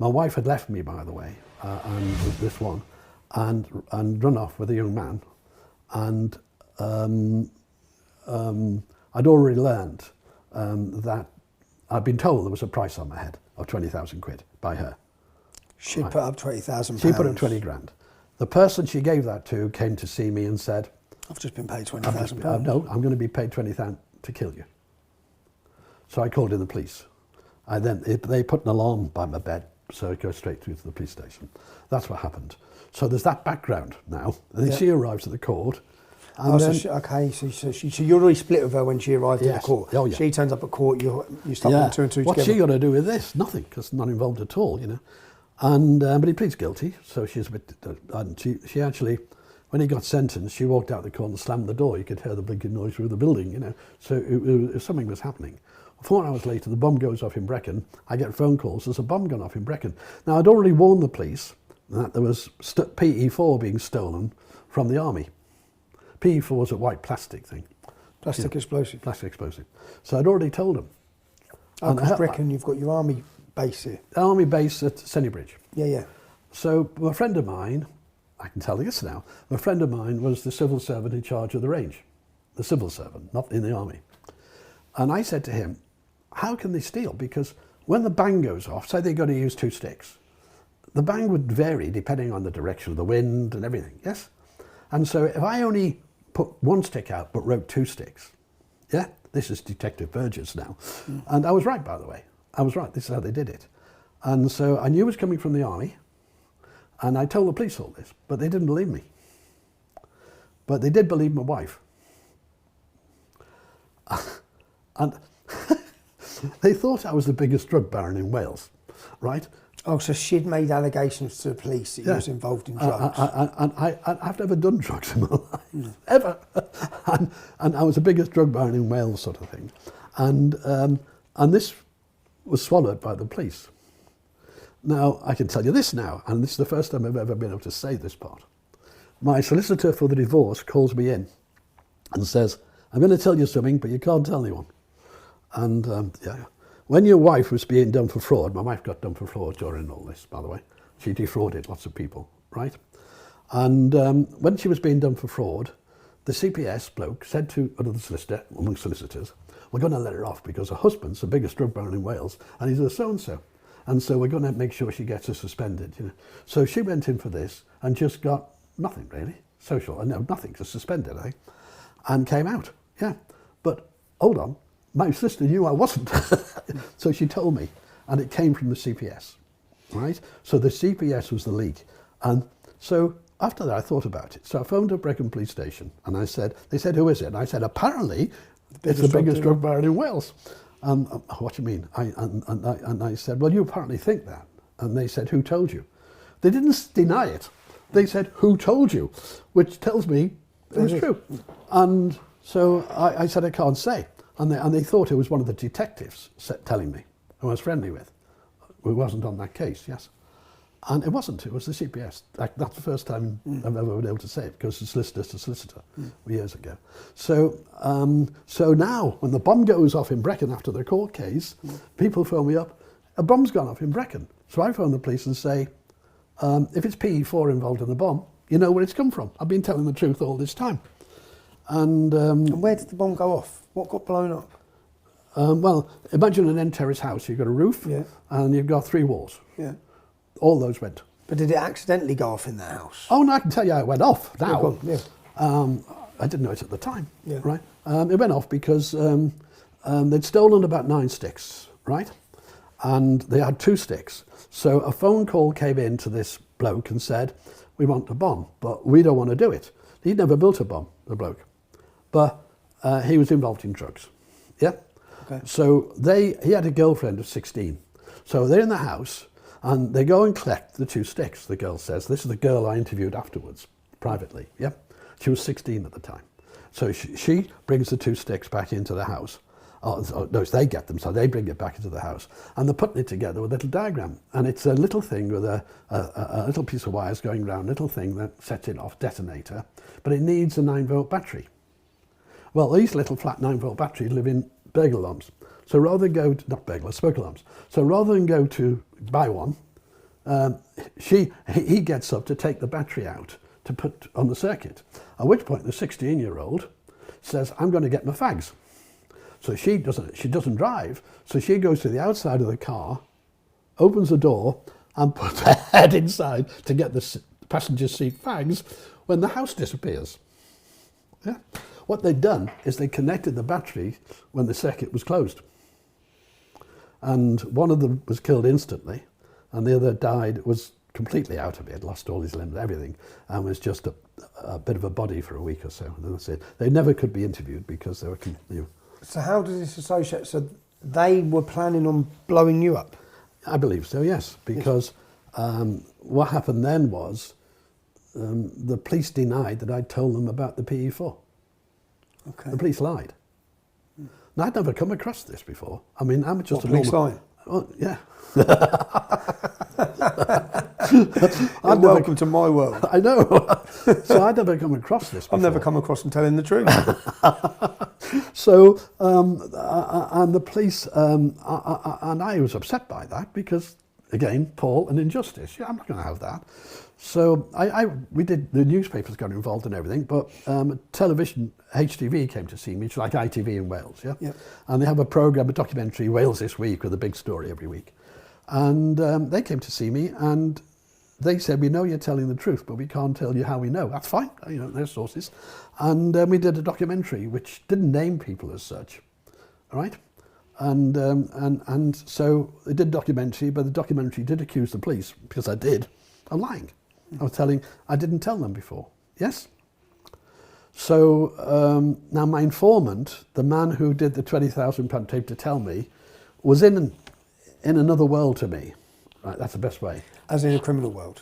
My wife had left me, by the way, and with this one, and run off with a young man, and I'd already learned that I'd been told there was a price on my head of 20,000 quid by her. She put up 20,000 pounds. She put up 20 grand. The person she gave that to came to see me and said, I've just been paid 20,000 pounds. No, I'm going to be paid 20,000 to kill you. So I called in the police. They put an alarm by my bed, so it goes straight through to the police station. That's what happened. So there's that background now. And then she arrives at the court. And so you're already split with her when she arrived at the court. Oh, yeah. She turns up at court, you start putting two and two together. What's she got to do with this? Nothing, because not involved at all, you know. And but he pleads guilty, so she's a bit. And she actually, when he got sentenced, she walked out the court and slammed the door. You could hear the blinking noise through the building, you know. So something was happening. 4 hours later, the bomb goes off in Brecon. I get phone calls. There's a bomb gone off in Brecon. Now I'd already warned the police that there was PE4 being stolen from the army. PE4 was a white plastic thing. Plastic explosive. Plastic explosive. So I'd already told them. Oh, because Brecon, you've got your army base here. Army base at Sennybridge. Yeah, yeah. So a friend of mine, I can tell you this now, a friend of mine was the civil servant in charge of the range. The civil servant, not in the army. And I said to him, how can they steal? Because when the bang goes off, say they've got to use 2 sticks, the bang would vary depending on the direction of the wind and everything, yes? And so if I only put 1 stick out but wrote 2 sticks, yeah? This is Detective Burgess now. And I was right, by the way. I was right, this is how they did it. And so I knew it was coming from the army, and I told the police all this, but they didn't believe me. But they did believe my wife. And they thought I was the biggest drug baron in Wales, right? Oh, so she'd made allegations to the police that he was involved in drugs. And I've never done drugs in my life, ever. And I was the biggest drug baron in Wales, sort of thing. And this was swallowed by the police. Now, I can tell you this now, and this is the first time I've ever been able to say this part. My solicitor for the divorce calls me in and says, I'm going to tell you something, but you can't tell anyone. And when your wife was being done for fraud, my wife got done for fraud during all this, by the way. She defrauded lots of people, right? And when she was being done for fraud, the CPS bloke said to another solicitor, among solicitors, we're going to let her off because her husband's the biggest drug baron in Wales and he's a so-and-so. And so we're going to make sure she gets her suspended. You know. So she went in for this and just got nothing really, social, no, nothing, just suspended, and came out, yeah. But hold on, my sister knew I wasn't. So she told me, and it came from the CPS, right? So the CPS was the leak. And so after that, I thought about it. So I phoned up Brecon Police Station and I said, they said, who is it? And I said, apparently, it's the biggest drug baron in Wales. What do you mean? And I said, well, you apparently think that. And they said, who told you? They didn't deny it. They said, who told you? Which tells me it was true. And so I said, I can't say. And they thought it was one of the detectives telling me, who I was friendly with, who wasn't on that case, yes. And it wasn't, it was the CPS. That's the first time I've ever been able to say it, because it's solicitor to solicitor years ago. So now, when the bomb goes off in Brecon after the court case, people phone me up, a bomb's gone off in Brecon. So I phone the police and say, if it's PE4 involved in the bomb, you know where it's come from. I've been telling the truth all this time. And where did the bomb go off? What got blown up? Well, imagine an end terrace house. You've got a roof and you've got 3 walls. Yeah. All those went. But did it accidentally go off in the house? Oh, no, I can tell you how it went off now. Yeah. I didn't know it at the time, right? It went off because they'd stolen about 9 sticks, right? And they had 2 sticks. So a phone call came in to this bloke and said, we want a bomb, but we don't want to do it. He'd never built a bomb, the bloke. But he was involved in drugs, yeah? Okay. So he had a girlfriend of 16. So they're in the house and they go and collect the 2 sticks, the girl says. This is the girl I interviewed afterwards, privately, yeah? She was 16 at the time. So she brings the 2 sticks back into the house. Oh, no, they get them, so they bring it back into the house. And they're putting it together with a little diagram. And it's a little thing with a little piece of wires going around, little thing that sets it off, detonator. But it needs a 9-volt battery. Well, these little flat 9-volt batteries live in burglar alarms. So rather than go to, not burglar, smoke alarms. So rather than go to buy one, he gets up to take the battery out to put on the circuit, at which point the 16-year-old says, I'm going to get my fags. So she doesn't drive, so she goes to the outside of the car, opens the door and puts her head inside to get the passenger seat fags when the house disappears. Yeah. What they'd done is they connected the battery when the circuit was closed. And one of them was killed instantly, and the other died, was completely out of it, lost all his limbs, everything, and was just a bit of a body for a week or so. And that's it. They never could be interviewed because they were... So how does this associate? So they were planning on blowing you up? I believe so, yes, because what happened then was the police denied that I'd told them about the PE4. Okay. The police lied. Now, I'd never come across this before. I mean, I'm just police lying? Oh, yeah. Welcome to my world. I know. So I'd never come across this before. I've never come across them telling the truth. So, and the police, and I was upset by that because, again, Paul, an injustice. Yeah, I'm not going to have that. So we did, the newspapers got involved in everything, but television, HTV came to see me, it's like ITV in Wales, yeah? Yep. And they have a programme, a documentary, Wales This Week, with a big story every week. And they came to see me and they said, we know you're telling the truth, but we can't tell you how we know. That's fine, you know, there's sources. And we did a documentary which didn't name people as such, all right? And so they did a documentary, but the documentary did accuse the police, because I did, of lying. I didn't tell them before, yes? So now my informant, the man who did the £20,000 tape to tell me, was in another world to me. Right, that's the best way. As in a criminal world?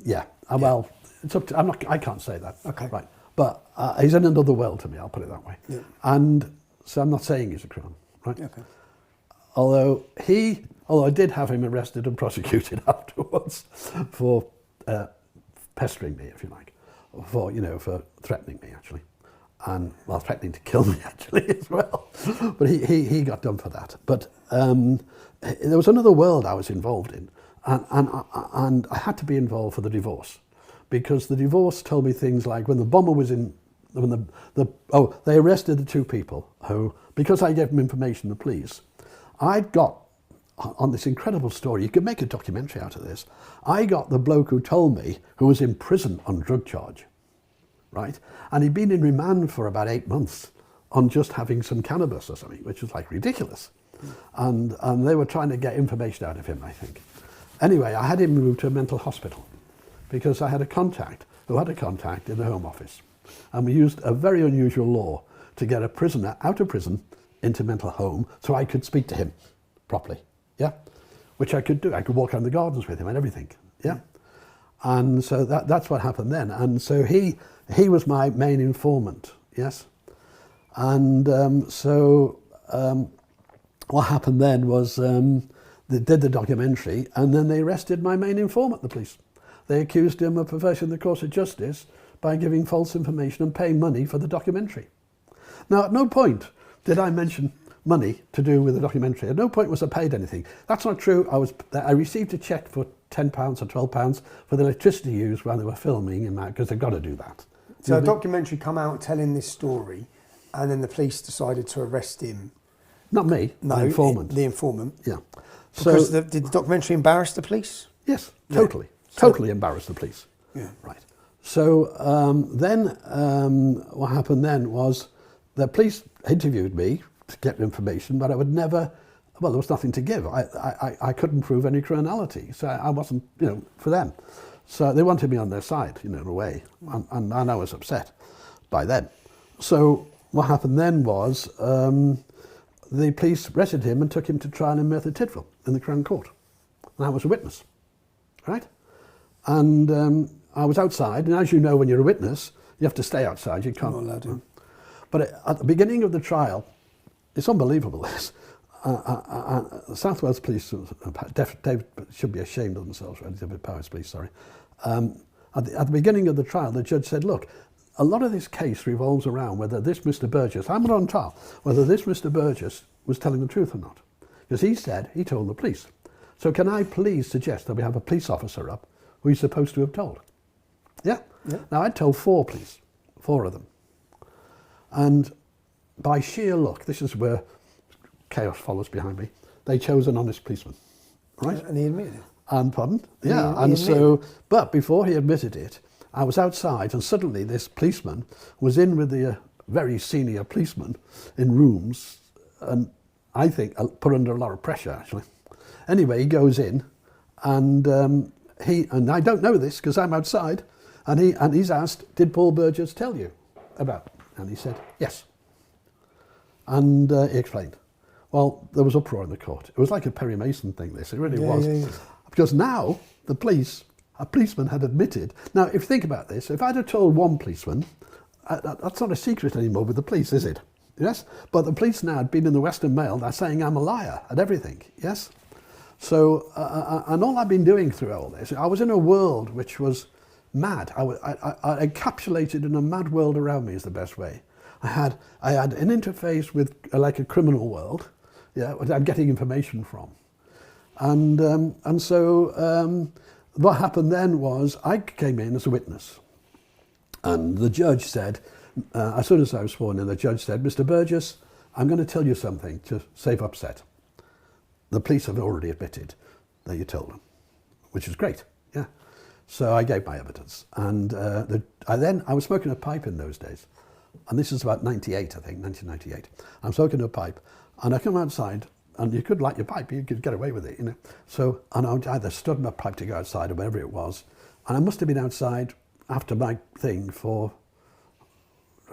Yeah, well, it's up to, I can't say that. Okay. Right, but he's in another world to me, I'll put it that way. Yeah. And so I'm not saying he's a criminal, right? Okay. Although I did have him arrested and prosecuted afterwards for pestering me, if you like, for threatening me, actually. And, well, threatening to kill me, actually, as well. But he got done for that. But there was another world I was involved in, and I had to be involved for the divorce, because the divorce told me things like when the bomber was in, they arrested the two people who, because I gave them information, the police, I'd got, on this incredible story, you could make a documentary out of this, I got the bloke who told me, who was in prison on drug charge, right? And he'd been in remand for about 8 months on just having some cannabis or something, which was like ridiculous. And they were trying to get information out of him, I think. Anyway, I had him moved to a mental hospital because I had a contact who had a contact in the Home Office. And we used a very unusual law to get a prisoner out of prison into mental home so I could speak to him properly, yeah? Which I could do. I could walk around the gardens with him and everything, yeah? And so that's what happened then. And so he was my main informant, yes? And what happened then was they did the documentary and then they arrested my main informant, the police. They accused him of perverting the course of justice by giving false information and paying money for the documentary. Now, at no point did I mention money to do with the documentary. At no point was I paid anything. That's not true. I received a cheque for £10 or £12 for the electricity used while they were filming, because they've got to do that. So a documentary come out telling this story, and then the police decided to arrest him. Not me, the informant. The informant. Yeah. Because did the documentary embarrass the police? Yes, totally. Yeah. Totally embarrassed the police. Yeah. Right. So then what happened then was the police interviewed me to get information, but I would never, well, there was nothing to give. I couldn't prove any criminality, so I wasn't, for them. So they wanted me on their side, in a way, and I was upset by them. So what happened then was the police arrested him and took him to trial in Merthyr Tydfil in the Crown Court. And I was a witness, right? And I was outside, and as you know, when you're a witness, you have to stay outside. You can't. Not allowed to. But at the beginning of the trial, it's unbelievable, this. South Wales Police, David should be ashamed of themselves, really, David Powers Police, sorry. At the beginning of the trial, the judge said, look, a lot of this case revolves around whether this Mr. Burgess, I'm not on trial, whether this Mr. Burgess was telling the truth or not. Because he said he told the police So can I please suggest that we have a police officer up who he's supposed to have told? Yeah? Yeah. Now, I'd told 4 police, 4 of them. And by sheer luck, this is where chaos follows behind me, they chose an honest policeman, right? And he admitted it. And pardon? He Yeah, and so, but before he admitted it, I was outside and suddenly this policeman was in with the very senior policeman in rooms, and I think put under a lot of pressure actually. Anyway, he goes in and and I don't know this because I'm outside, and he's asked, did Paul Burgess tell you about? And he said, yes. And he explained. Well, there was uproar in the court. It was like a Perry Mason thing, this, it really was. Yeah. Because now a policeman had admitted. Now, if you think about this, if I'd have told one policeman, that's not a secret anymore with the police, is it? Yes? But the police now had been in the Western Mail, they're saying I'm a liar at everything, yes? So, and all I've been doing through all this, I was in a world which was mad. I encapsulated in a mad world around me is the best way. I had an interface with like a criminal world, yeah, which I'm getting information from. And so what happened then was I came in as a witness, and the judge said, as soon as I was sworn in, the judge said, Mr. Burgess, I'm going to tell you something to save upset. The police have already admitted that you told them, which is great, yeah. So I gave my evidence, and I was smoking a pipe in those days, and this is about 98, I think, 1998. I'm smoking a pipe, and I come outside, and you could light your pipe, you could get away with it, you know. So, and I either stood my pipe to go outside or wherever it was, and I must have been outside after my thing for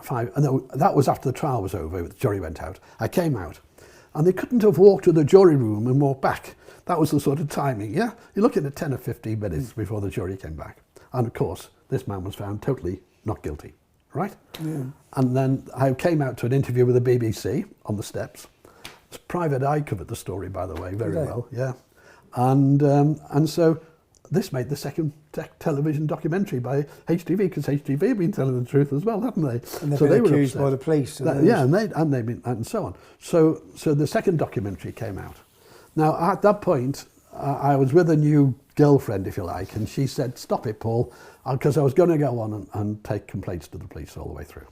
5, no, that was after the trial was over, the jury went out. I came out, and they couldn't have walked to the jury room and walked back. That was the sort of timing, yeah? You're looking at 10 or 15 minutes before the jury came back. And of course, this man was found totally not guilty, right? Yeah. And then I came out to an interview with the BBC on the steps. Private Eye covered the story, by the way, very well, yeah. And so this made the second television documentary by HTV, because HTV have been telling the truth as well, haven't they? And they've so been they were accused upset. by the police. Yeah, and so on. So the second documentary came out. Now, at that point, I was with a new girlfriend, if you like, and she said, stop it, Paul, because I was going to go on and take complaints to the police all the way through.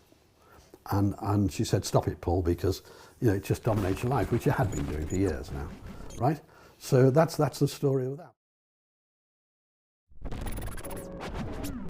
And she said, stop it, Paul, because it just dominates your life, which you had been doing for years now, right? So that's the story of that.